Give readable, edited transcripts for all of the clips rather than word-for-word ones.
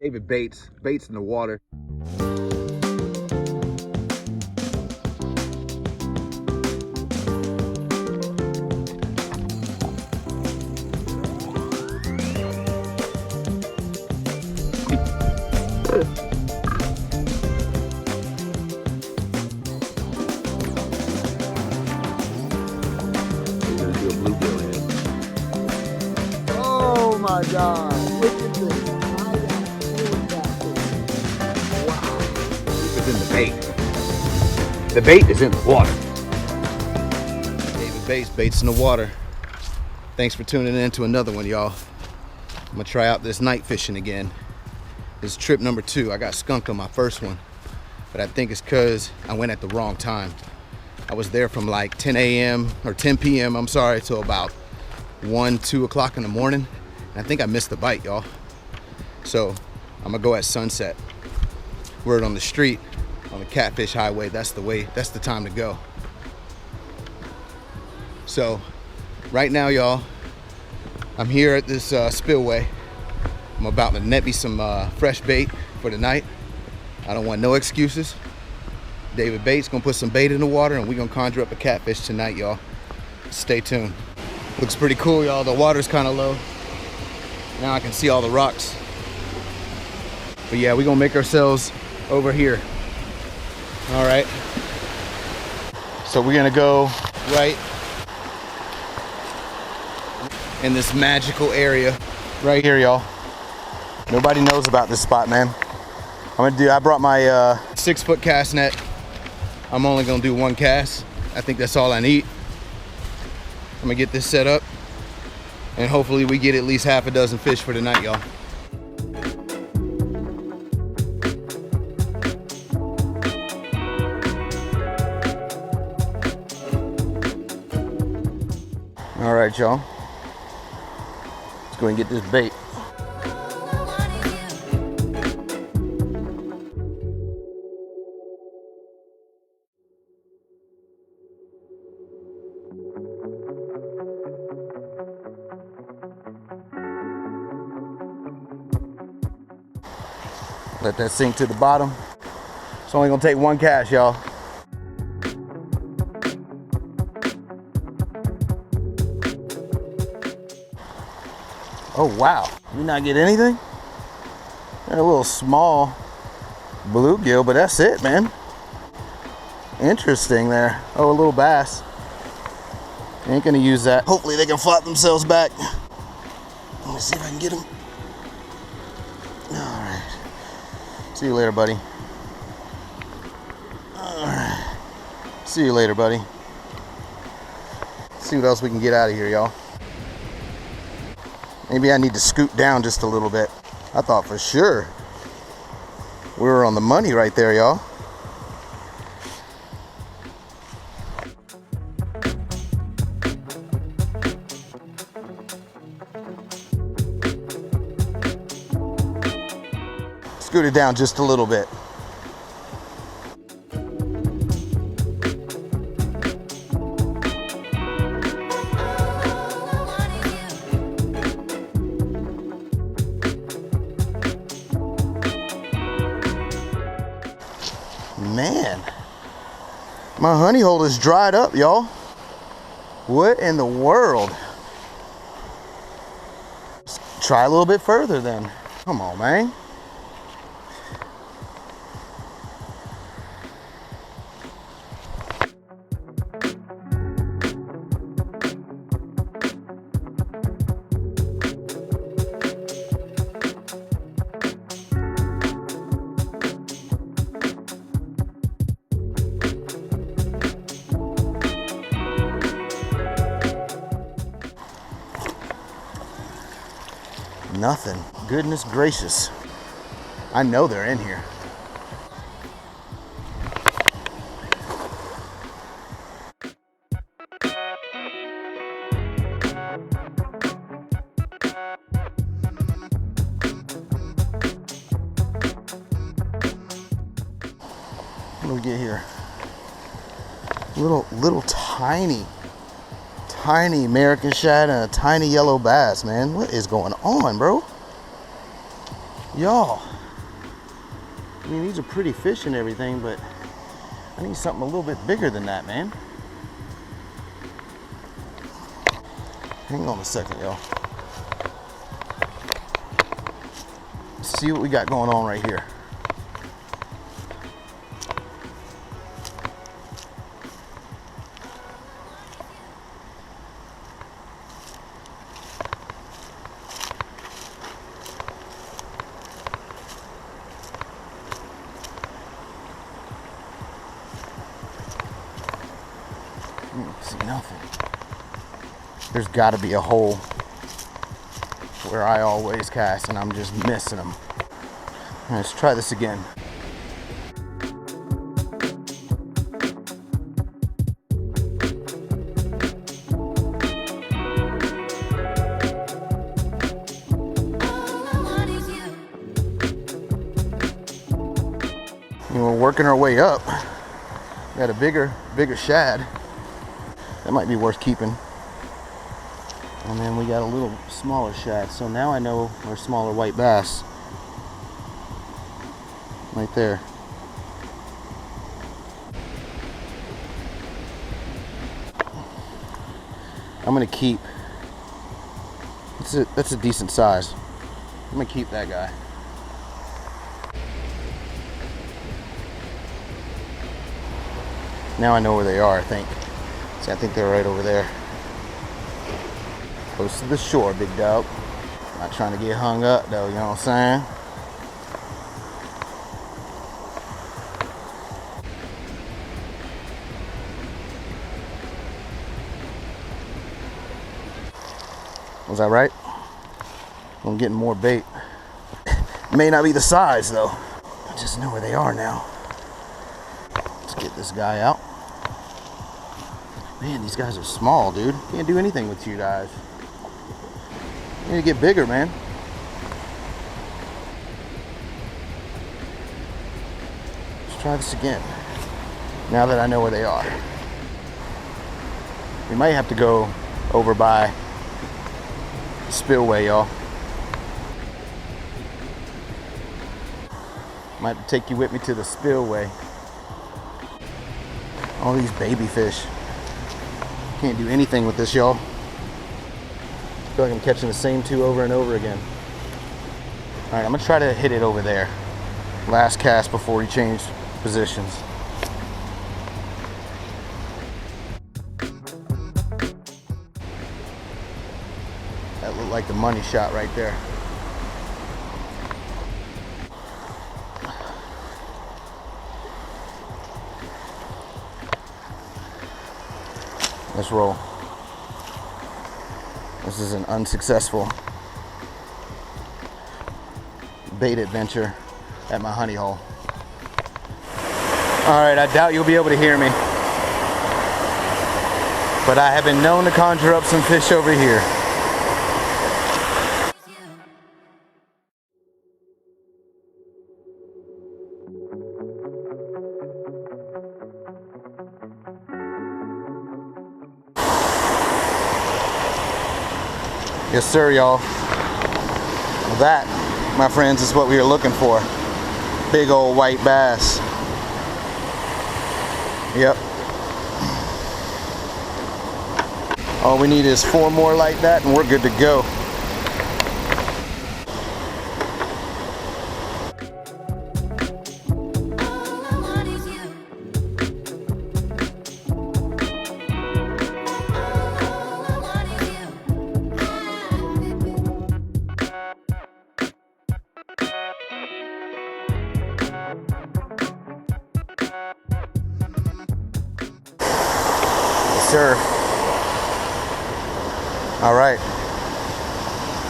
David baits in the water. We're gonna do a bluegill in. Oh my God! Look at this! Wow! It's in the bait. The bait is in the water. David baits in the water. Thanks for tuning in to another one, y'all. I'm gonna try out this night fishing again. This is trip number 2. I got skunked on my first one, but I think it's because I went at the wrong time. I was there from like 10 a.m. or 10 p.m. I'm sorry, till about 1, 2 o'clock in the morning. And I think I missed the bite, y'all. So I'm gonna go at sunset. Word on the street, on the Catfish highway, that's the way, that's the time to go. So right now, y'all, I'm here at this spillway. I'm about to net me some fresh bait for the night. I don't want no excuses. David Bait's gonna put some bait in the water and we're gonna conjure up a catfish tonight, y'all. Stay tuned. Looks pretty cool, y'all. The water's kind of low. Now I can see all the rocks. But yeah, we're gonna make ourselves over here. All right. So we're gonna go right in this magical area right here, y'all. Nobody knows about this spot, man. I brought my 6-foot cast net. I'm only gonna do 1 cast. I think that's all I need. I'm gonna get this set up and hopefully we get at least half a dozen fish for tonight, y'all. All right, y'all. Let's go and get this bait. Let that sink to the bottom. It's only gonna take 1 cast, y'all. Oh wow, you not get anything? Got a little small bluegill, but that's it, man. Interesting there. Oh, a little bass. Ain't gonna use that. Hopefully they can flop themselves back. Let me see if I can get them. All right. See you later, buddy. All right. See you later, buddy. See what else we can get out of here, y'all. Maybe I need to scoot down just a little bit. I thought for sure we were on the money right there, y'all. Scoot it down just a little bit. Man, my honey hole is dried up, y'all. What in the world? Let's try a little bit further then. Come on, man. Nothing. Goodness gracious. I know they're in here. What do we get here? Little tiny American shad and a tiny yellow bass, man. What is going on, bro? Y'all. I mean, these are pretty fish and everything, but I need something a little bit bigger than that, man. Hang on a second, y'all. Let's see what we got going on right here. See nothing. There's got to be a hole where I always cast and I'm just missing them. Let's try this again. And we're working our way up. Got a bigger shad. That might be worth keeping. And then we got a little smaller shad. So now I know our smaller white bass. Right there. I'm gonna keep. That's a decent size. I'm gonna keep that guy. Now I know where they are, I think. See, I think they're right over there. Close to the shore, big dog. Not trying to get hung up though, you know what I'm saying? Was that right? I'm getting more bait. May not be the size though. I just know where they are now. Let's get this guy out. Man, these guys are small, dude. Can't do anything with you guys. You need to get bigger, man. Let's try this again. Now that I know where they are. We might have to go over by the spillway, y'all. Might have to take you with me to the spillway. All these baby fish. Can't do anything with this, y'all. I feel like I'm catching the same two over and over again. All right, I'm gonna try to hit it over there. Last cast before we change positions. That looked like the money shot right there. Let's roll. This is an unsuccessful bait adventure at my honey hole. All right, I doubt you'll be able to hear me, but I have been known to conjure up some fish over here. Yes, sir, y'all. That, my friends, is what we are looking for. Big old white bass. Yep. All we need is 4 more like that and we're good to go. Sir. All right.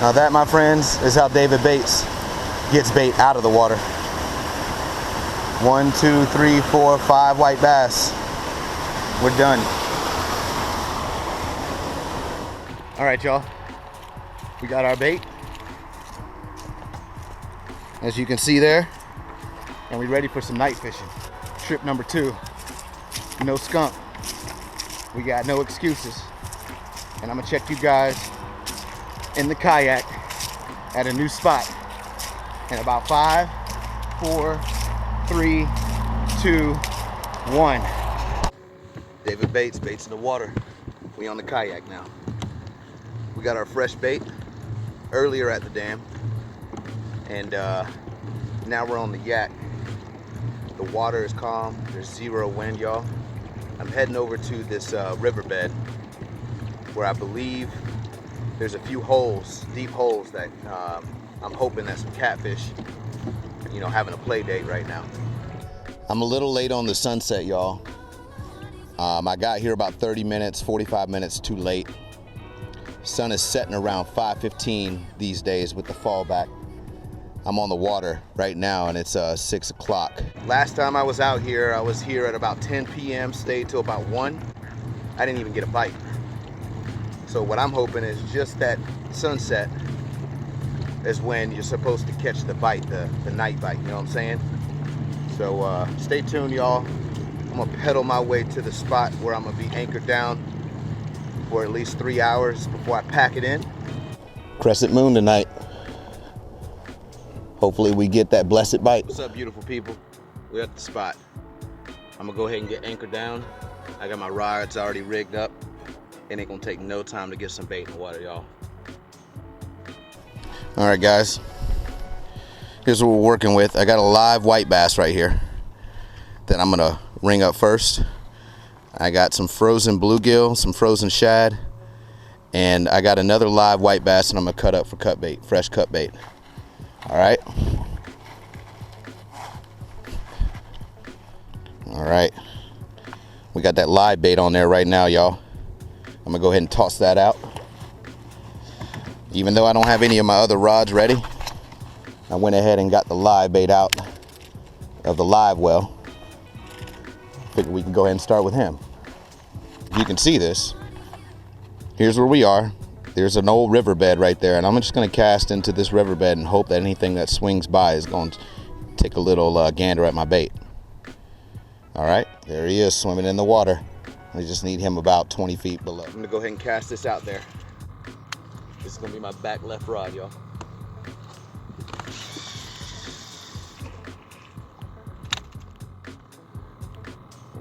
Now that, my friends, is how David Bates gets bait out of the water. 1, 2, 3, 4, 5 white bass. We're done. All right, y'all. We got our bait, as you can see there, and we're ready for some night fishing. Trip number 2. No skunk. We got no excuses. And I'm gonna check you guys in the kayak at a new spot in about 5, 4, 3, 2, 1. David baits in the water. We on the kayak now. We got our fresh bait earlier at the dam, and now we're on the yak. The water is calm. There's zero wind, y'all. I'm heading over to this riverbed where I believe there's a few holes, deep holes that I'm hoping that some catfish, you know, having a play date right now. I'm a little late on the sunset, y'all. I got here about 30 minutes, 45 minutes too late. Sun is setting around 5:15 these days with the fallback. I'm on the water right now and it's 6 o'clock. Last time I was out here, I was here at about 10 p.m., stayed till about 1. I didn't even get a bite. So what I'm hoping is just that sunset is when you're supposed to catch the bite, the night bite, you know what I'm saying? So stay tuned, y'all. I'm gonna pedal my way to the spot where I'm gonna be anchored down for at least 3 hours before I pack it in. Crescent moon tonight. Hopefully we get that blessed bite. What's up, beautiful people? We're at the spot. I'm gonna go ahead and get anchored down. I got my rods already rigged up. It ain't gonna take no time to get some bait in the water, y'all. All right, guys. Here's what we're working with. I got a live white bass right here that I'm gonna ring up first. I got some frozen bluegill, some frozen shad, and I got another live white bass and I'm gonna cut up for cut bait, fresh cut bait. All right. All right. We got that live bait on there right now, y'all. I'm gonna go ahead and toss that out. Even though I don't have any of my other rods ready, I went ahead and got the live bait out of the live well. Figure we can go ahead and start with him. You can see this. Here's where we are. There's an old riverbed right there, and I'm just gonna cast into this riverbed and hope that anything that swings by is going to take a little gander at my bait. All right, there he is swimming in the water. I just need him about 20 feet below. I'm gonna go ahead and cast this out there. This is gonna be my back left rod, y'all.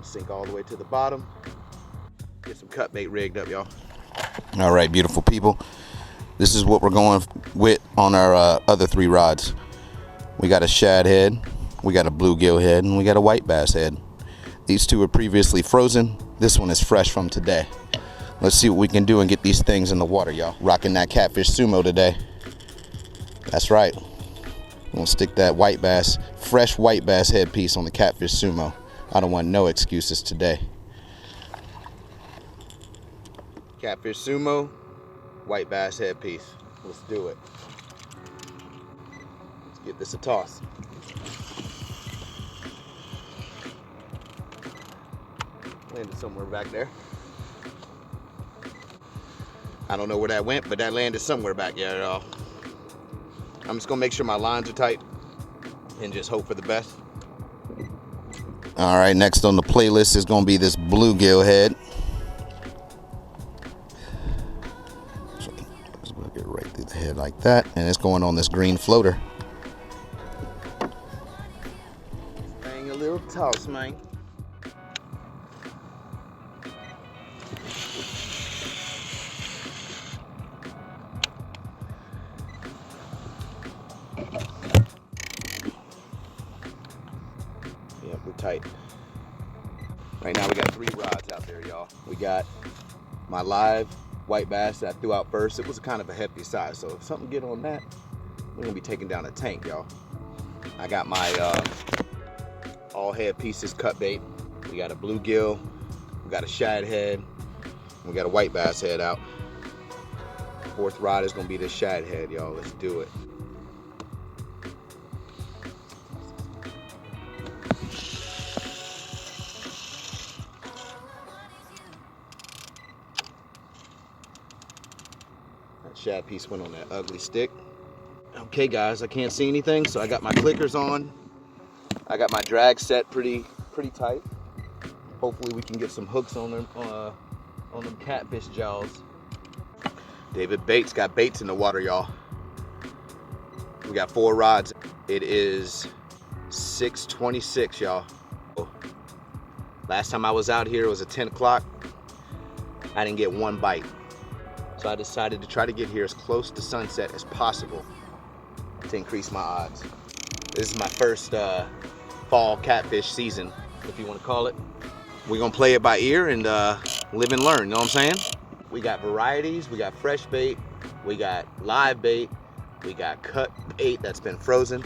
Sink all the way to the bottom. Get some cut bait rigged up, y'all. All right, beautiful people. This is what we're going with on our other 3 rods. We got a shad head, we got a bluegill head, and we got a white bass head. These 2 are previously frozen. This one is fresh from today. Let's see what we can do and get these things in the water, y'all. Rocking that Catfish Sumo today. That's right. I'm gonna stick that white bass, fresh white bass headpiece on the Catfish Sumo. I don't want no excuses today. Catfish Sumo, white bass headpiece. Let's do it. Let's give this a toss. Landed somewhere back there. I don't know where that went, but that landed somewhere back there, y'all. I'm just gonna make sure my lines are tight and just hope for the best. All right, next on the playlist is gonna be this bluegill head. So we'll get right through the head like that, and it's going on this green floater. Thing a little toss, man. Yep, we're tight. Right now we got 3 rods out there, y'all. We got my live white bass that I threw out first. It was kind of a hefty size, so if something get on that, we're gonna be taking down a tank, y'all. I got my all head pieces cut bait. We got a bluegill, we got a shad head, we got a white bass head out. 4th rod is gonna be this shad head, y'all. Let's do it. Shad piece went on that ugly stick. Okay guys, I can't see anything, so I got my clickers on. I got my drag set pretty tight. Hopefully we can get some hooks on them catfish jaws. David Baits got baits in the water, y'all. We got 4 rods. It is 6:26, y'all. Last time I was out here, it was at 10 o'clock. I didn't get one bite. So I decided to try to get here as close to sunset as possible to increase my odds. This is my first fall catfish season, if you want to call it. We're gonna play it by ear and live and learn, you know what I'm saying? We got varieties, we got fresh bait, we got live bait, we got cut bait that's been frozen.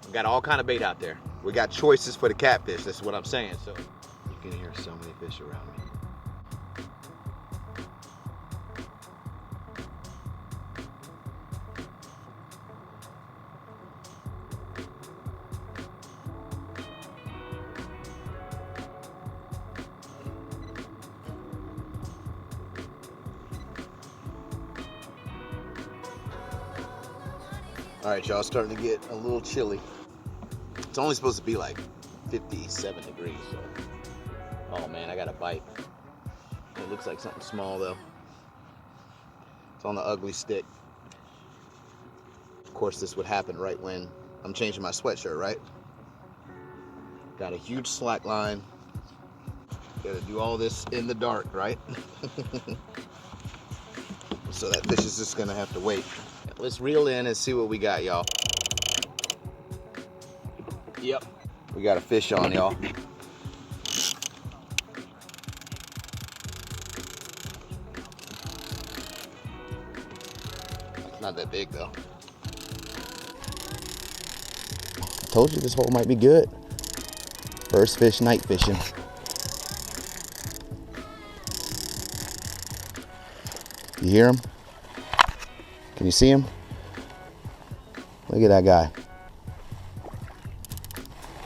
We got all kind of bait out there. We got choices for the catfish, that's what I'm saying. So you can hear so many fish around me. All right, y'all, starting to get a little chilly. It's only supposed to be like 57 degrees, so. Oh man, I got a bite. It looks like something small though. It's on the ugly stick. Of course, this would happen right when I'm changing my sweatshirt, right? Got a huge slack line. Gotta do all this in the dark, right? So that fish is just gonna have to wait. Let's reel in and see what we got, y'all. Yep, we got a fish on, y'all. It's not that big though. Told you this hole might be good. First fish night fishing. You hear him? Can you see him? Look at that guy.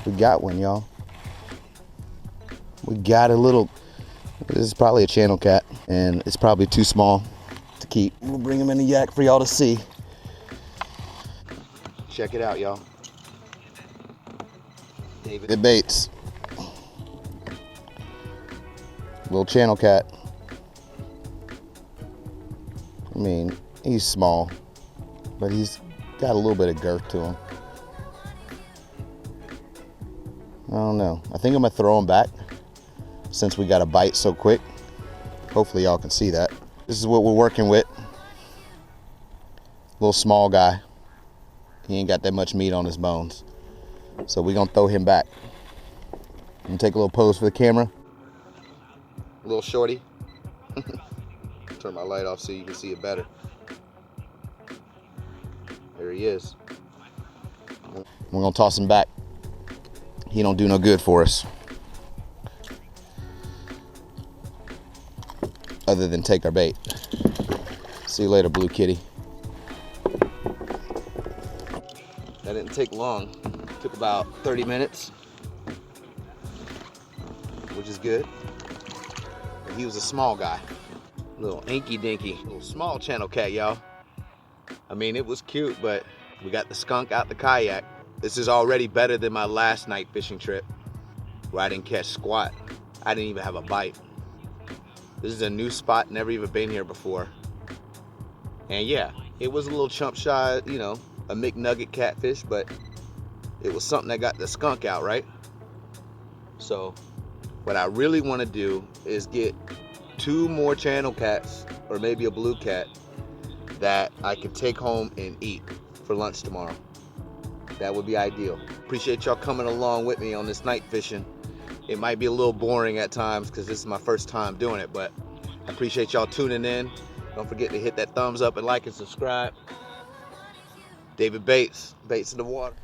We got one, y'all. We got a little, this is probably a channel cat, and it's probably too small to keep. We'll bring him in the yak for y'all to see. Check it out, y'all. David Bates. Little channel cat. I mean, he's small, but he's got a little bit of girth to him. I don't know. I think I'm gonna throw him back since we got a bite so quick. Hopefully y'all can see that. This is what we're working with. Little small guy. He ain't got that much meat on his bones. So we're gonna throw him back. I'm gonna take a little pose for the camera. A little shorty. Turn my light off so you can see it better. There he is. We're gonna toss him back. He don't do no good for us. Other than take our bait. See you later, blue kitty. That didn't take long. Took about 30 minutes, which is good. And he was a small guy. Little inky dinky, little small channel cat, y'all. I mean, it was cute, but we got the skunk out the kayak. This is already better than my last night fishing trip where I didn't catch squat. I didn't even have a bite. This is a new spot, never even been here before. And yeah, it was a little chump shot, you know, a McNugget catfish, but it was something that got the skunk out, right? So what I really want to do is get 2 more channel cats, or maybe a blue cat, that I could take home and eat for lunch tomorrow. That would be ideal. Appreciate y'all coming along with me on this night fishing. It might be a little boring at times because this is my first time doing it, but I appreciate y'all tuning in. Don't forget to hit that thumbs up and like and subscribe. David Bates, Bates in the water.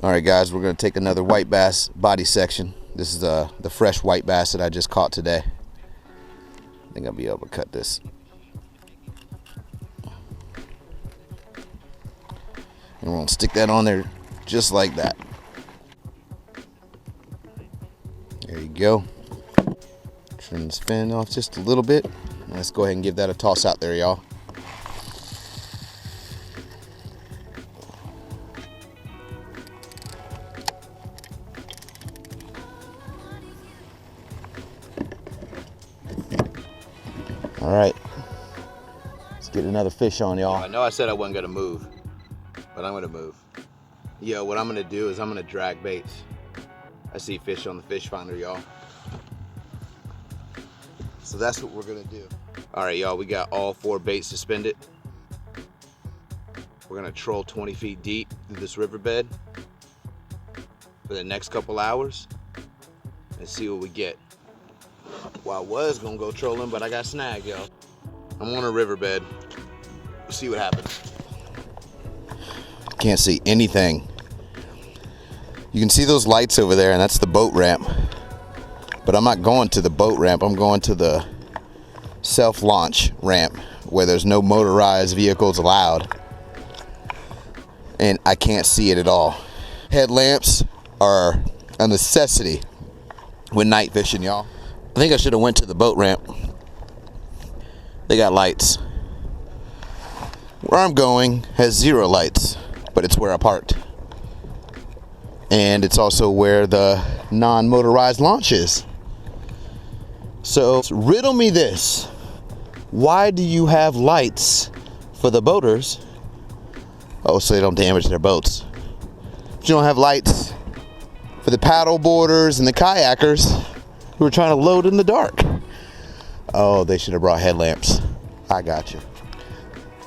All right, guys, we're gonna take another white bass body section. This is the fresh white bass that I just caught today. I think I'll be able to cut this. And we're gonna stick that on there just like that. There you go. Trim this fin off just a little bit. Let's go ahead and give that a toss out there, y'all. All right, let's get another fish on, y'all. I know I said I wasn't gonna move, but I'm gonna move. Yo, what I'm gonna do is I'm gonna drag baits. I see fish on the fish finder, y'all. So that's what we're gonna do. All right, y'all, we got all 4 baits suspended. We're gonna troll 20 feet deep through this riverbed for the next couple hours and see what we get. Well, I was gonna go trolling, but I got snagged, y'all. I'm on a riverbed. We'll see what happens. Can't see anything. You can see those lights over there, and that's the boat ramp. But I'm not going to the boat ramp. I'm going to the self-launch ramp where there's no motorized vehicles allowed. And I can't see it at all. Headlamps are a necessity when night fishing, y'all. I think I should have went to the boat ramp. They got lights. Where I'm going has 0 lights, but it's where I parked. And it's also where the non-motorized launch is. So riddle me this. Why do you have lights for the boaters? Oh, so they don't damage their boats. But you don't have lights for the paddle boarders and the kayakers who are trying to load in the dark. Oh, they should have brought headlamps. I got you.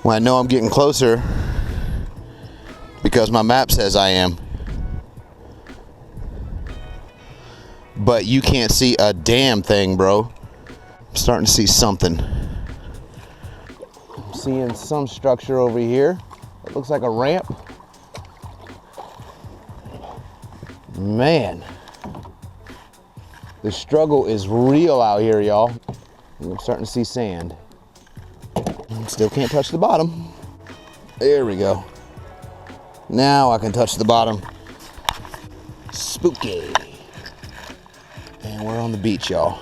Well, I know I'm getting closer because my map says I am. But you can't see a damn thing, bro. I'm starting to see something. I'm seeing some structure over here. It looks like a ramp. Man, the struggle is real out here, y'all. I'm starting to see sand. Still can't touch the bottom. There we go. Now I can touch the bottom. Spooky. And we're on the beach, y'all.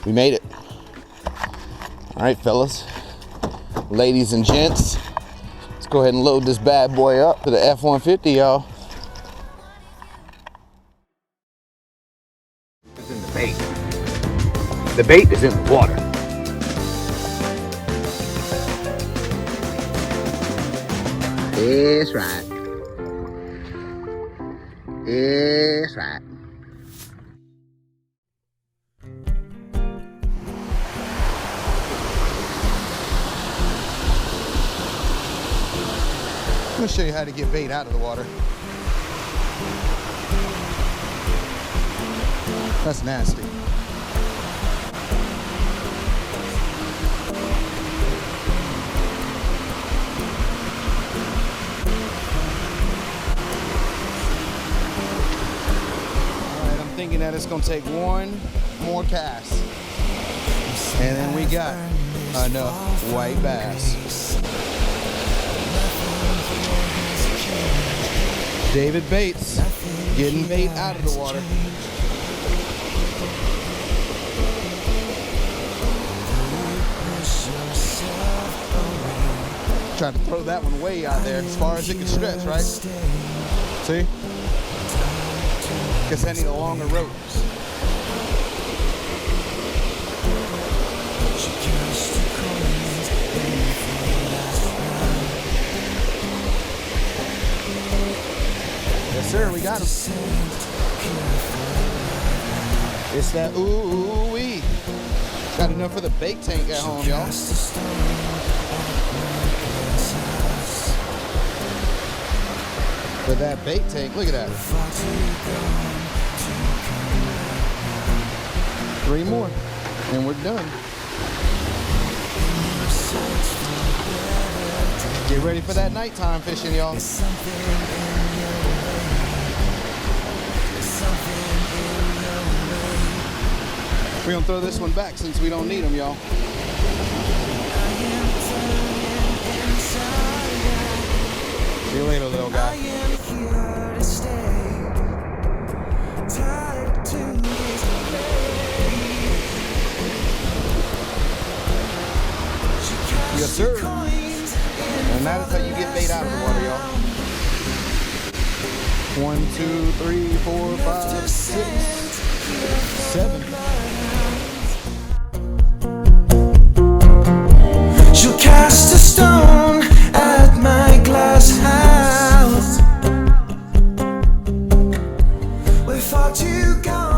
We made it. All right, fellas, ladies and gents, let's go ahead and load this bad boy up to the F-150, y'all. It's in the bait. The bait is in the water. It's right. It's right. I'm gonna show you how to get bait out of the water. That's nasty. Alright, I'm thinking that it's gonna take 1 more cast. And then we got enough white bass. David Bates getting bait out of the water. Tried to throw that one way out there as far as it can stretch, right? See? Guess I need a longer rope. Yes, sir, we got him. It's that ooh-wee. Got enough for the bait tank at home, y'all. For that bait tank, look at that. 3 more, and we're done. Get ready for that nighttime fishing, y'all. We're gonna throw this one back since we don't need them, y'all. See you later, little guy. Yes, sir. And that is how you get bait out of the water, y'all. 1, 2, 3, 4, 5, 6, 7. She'll cast a stone at my glass house. we're far too gone.